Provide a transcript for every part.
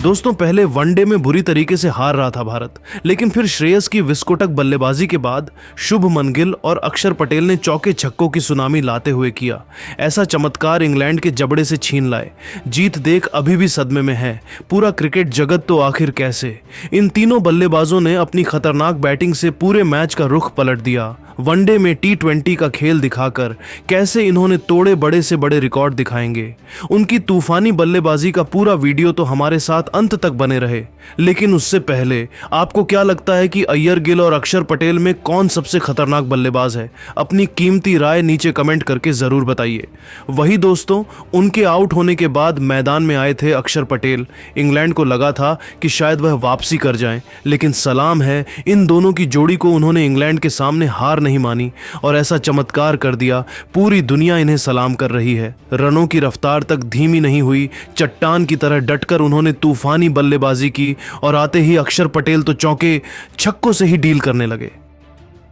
दोस्तों पहले वनडे में बुरी तरीके से हार रहा था भारत, लेकिन फिर श्रेयस की विस्फोटक बल्लेबाजी के बाद शुभमन गिल और अक्षर पटेल ने चौके छक्कों की सुनामी लाते हुए किया ऐसा चमत्कार इंग्लैंड के जबड़े से छीन लाए। जीत देख अभी भी सदमे में है पूरा क्रिकेट जगत, तो आखिर कैसे। इन तीनों बल्लेबाजों ने अपनी खतरनाक बैटिंग से पूरे मैच का रुख पलट दिया। वनडे में T20 का खेल दिखाकर कैसे इन्होंने तोड़े बड़े से बड़े रिकॉर्ड दिखाएंगे। उनकी तूफानी बल्लेबाजी का पूरा वीडियो तो हमारे साथ अंत तक बने रहे। लेकिन उससे पहले आपको क्या लगता है कि अय्यर, गिल और अक्षर पटेल में कौन सबसे खतरनाक बल्लेबाज है? अपनी कीमती राय नीचे कमेंट करके जरूर बताइए। वही दोस्तों, उनके आउट होने के बाद मैदान में आए थे अक्षर पटेल। इंग्लैंड को लगा था कि शायद वह वापसी कर जाएं, लेकिन सलाम है इन दोनों की जोड़ी को, उन्होंने इंग्लैंड के सामने हार नहीं मानी और ऐसा चमत्कार कर दिया। पूरी दुनिया इन्हें सलाम कर रही है। रनों की रफ्तार तक धीमी नहीं हुई, चट्टान की तरह डटकर उन्होंने तूफानी बल्लेबाजी की और आते ही अक्षर पटेल तो चौके छक्कों से ही डील करने लगे।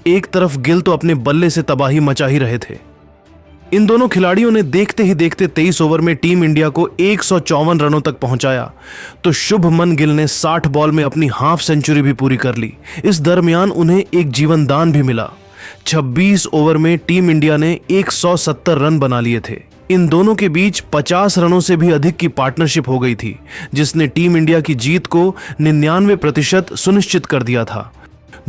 एक तरफ गिल तो अपने बल्ले से तबाही मचा ही रहे थे। इन दोनों खिलाड़ियों ने देखते ही देखते 23 ओवर में टीम इंडिया को 154 रनों तक पहुंचाया, तो शुभमन गिल ने 60 बॉल में अपनी हाफ सेंचुरी भी पूरी कर ली। इस दरमियान उन्हें एक जीवन दान भी मिला। 26 ओवर में टीम इंडिया ने 170 रन बना लिए थे। इन दोनों के बीच 50 रनों से भी अधिक की पार्टनरशिप हो गई थी, जिसने टीम इंडिया की जीत को 99% सुनिश्चित कर दिया था।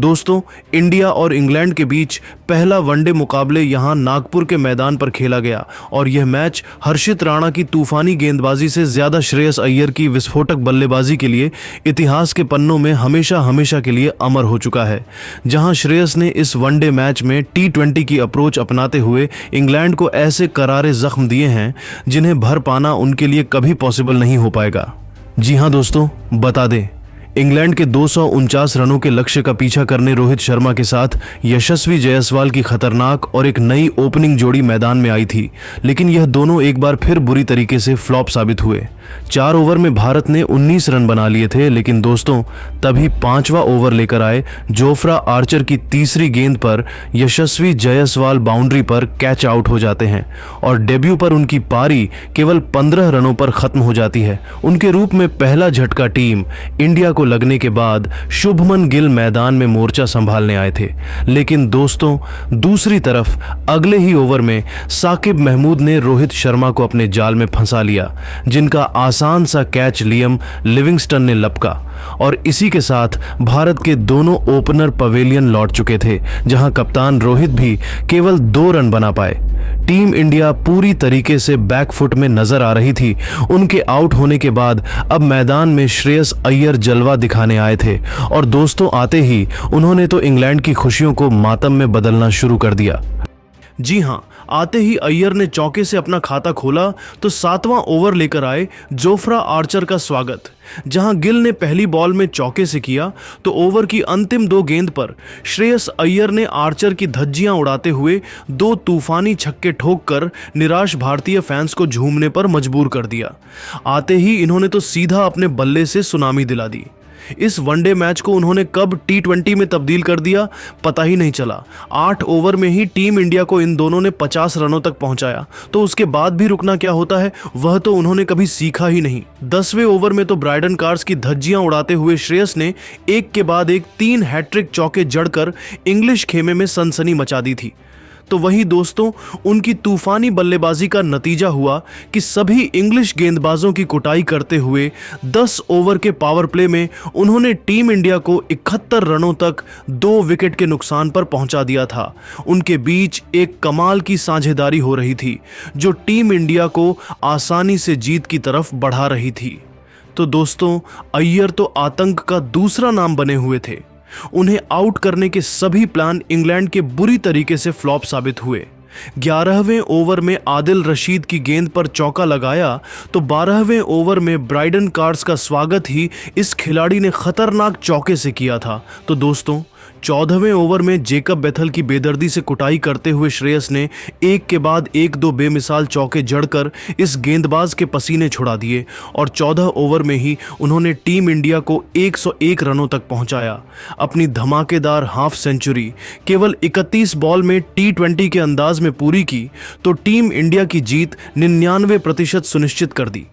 दोस्तों, इंडिया और इंग्लैंड के बीच पहला वनडे मुकाबले यहां नागपुर के मैदान पर खेला गया और यह मैच हर्षित राणा की तूफानी गेंदबाजी से ज्यादा श्रेयस अय्यर की विस्फोटक बल्लेबाजी के लिए इतिहास के पन्नों में हमेशा हमेशा के लिए अमर हो चुका है। जहां श्रेयस ने इस वनडे मैच में T20 की अप्रोच अपनाते हुए इंग्लैंड को ऐसे करारे जख्म दिए हैं जिन्हें भर पाना उनके लिए कभी पॉसिबल नहीं हो पाएगा। जी हाँ दोस्तों, बता दें, इंग्लैंड के 249 रनों के लक्ष्य का पीछा करने रोहित शर्मा के साथ यशस्वी जायसवाल की खतरनाक और एक नई ओपनिंग जोड़ी मैदान में आई थी, लेकिन यह दोनों एक बार फिर बुरी तरीके से फ्लॉप साबित हुए। 4 ओवर में भारत ने 19 रन बना लिए थे, लेकिन दोस्तों तभी 5वां ओवर लेकर आए जोफ्रा आर्चर की तीसरी गेंद पर यशस्वी जायसवाल बाउंड्री पर कैच आउट हो जाते हैं और डेब्यू पर उनकी पारी केवल 15 रनों पर खत्म हो जाती है। उनके रूप में पहला झटका टीम इंडिया को लगने के बाद शुभमन गिल मैदान में मोर्चा संभालने आए थे, लेकिन दोस्तों दूसरी तरफ अगले ही ओवर में साकिब महमूद ने रोहित शर्मा को अपने जाल में फंसा लिया, जिनका आसान सा कैच लियम लिविंगस्टन ने लपका और इसी के साथ भारत के दोनों ओपनर पवेलियन लौट चुके थे, जहां कप्तान रोहित भी केवल 2 रन बना पाए। टीम इंडिया पूरी तरीके से बैकफुट में नजर आ रही थी। उनके आउट होने के बाद अब मैदान में श्रेयस अय्यर जलवा दिखाने आए थे और दोस्तों आते ही उन्होंने तो इंग्लैंड की खुशियों को मातम में बदलना शुरू कर दिया। जी हां, आते ही अय्यर ने चौके से अपना खाता खोला तो 7वां ओवर लेकर आए जोफ्रा आर्चर का स्वागत। जहां गिल ने पहली बॉल में चौके से किया तो ओवर की अंतिम 2 गेंद पर श्रेयस अय्यर ने आर्चर की धज्जियां उड़ाते हुए 2 तूफानी छक्के ठोककर निराश भारतीय फैंस को झूमने पर मजबूर कर दिया। आते ही इन्होंने तो सीधा अपने बल्ले से सुनामी दिला दी। इस वनडे मैच को उन्होंने कब T20 में तब्दील कर दिया पता ही नहीं चला। 8 ओवर में ही टीम इंडिया को इन दोनों ने 50 रनों तक पहुंचाया, तो उसके बाद भी रुकना क्या होता है वह तो उन्होंने कभी सीखा ही नहीं। 10वें ओवर में तो ब्राइडन कार्स की धज्जियां उड़ाते हुए श्रेयस ने एक के बाद एक 3 हैट्रिक चौके जड़कर इंग्लिश खेमे में सनसनी मचा दी थी। तो वही दोस्तों, उनकी तूफानी बल्लेबाजी का नतीजा हुआ कि सभी इंग्लिश गेंदबाजों की कुटाई करते हुए 10 ओवर के पावर प्ले में उन्होंने टीम इंडिया को 71 रनों तक 2 विकेट के नुकसान पर पहुंचा दिया था। उनके बीच एक कमाल की साझेदारी हो रही थी जो टीम इंडिया को आसानी से जीत की तरफ बढ़ा रही थी। तो दोस्तों, अय्यर तो आतंक का दूसरा नाम बने हुए थे। उन्हें आउट करने के सभी प्लान इंग्लैंड के बुरी तरीके से फ्लॉप साबित हुए। 11वें ओवर में आदिल रशीद की गेंद पर चौका लगाया तो 12वें ओवर में ब्राइडन कार्स का स्वागत ही इस खिलाड़ी ने खतरनाक चौके से किया था। तो दोस्तों 14वें ओवर में जेकब बेथल की बेदर्दी से कुटाई करते हुए श्रेयस ने एक के बाद एक 2 बेमिसाल चौके जड़कर इस गेंदबाज के पसीने छुड़ा दिए और 14 ओवर में ही उन्होंने टीम इंडिया को 101 रनों तक पहुंचाया। अपनी धमाकेदार हाफ सेंचुरी केवल 31 बॉल में T20 के अंदाज में पूरी की तो टीम इंडिया की जीत 99% सुनिश्चित कर दी।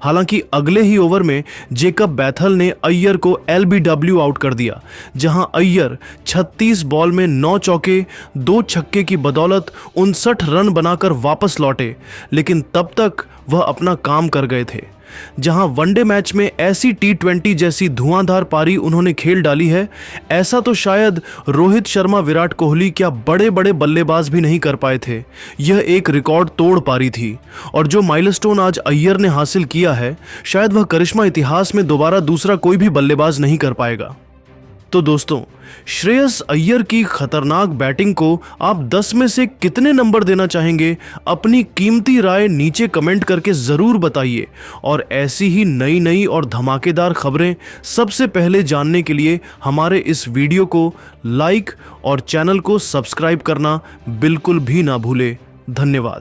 हालांकि अगले ही ओवर में जेकब बैथल ने अय्यर को LBW आउट कर दिया, जहां अय्यर 36 बॉल में 9 चौके 2 छक्के की बदौलत 59 रन बनाकर वापस लौटे, लेकिन तब तक वह अपना काम कर गए थे। जहां वनडे मैच में ऐसी T20 जैसी धुआंधार पारी उन्होंने खेल डाली है, ऐसा तो शायद रोहित शर्मा, विराट कोहली क्या बड़े बड़े बल्लेबाज भी नहीं कर पाए थे। यह एक रिकॉर्ड तोड़ पारी थी और जो माइलस्टोन आज अय्यर ने हासिल किया है, शायद वह करिश्मा इतिहास में दोबारा दूसरा कोई भी बल्लेबाज नहीं कर पाएगा। तो दोस्तों, श्रेयस अय्यर की खतरनाक बैटिंग को आप 10 में से कितने नंबर देना चाहेंगे? अपनी कीमती राय नीचे कमेंट करके ज़रूर बताइए और ऐसी ही नई नई और धमाकेदार खबरें सबसे पहले जानने के लिए हमारे इस वीडियो को लाइक और चैनल को सब्सक्राइब करना बिल्कुल भी ना भूले। धन्यवाद।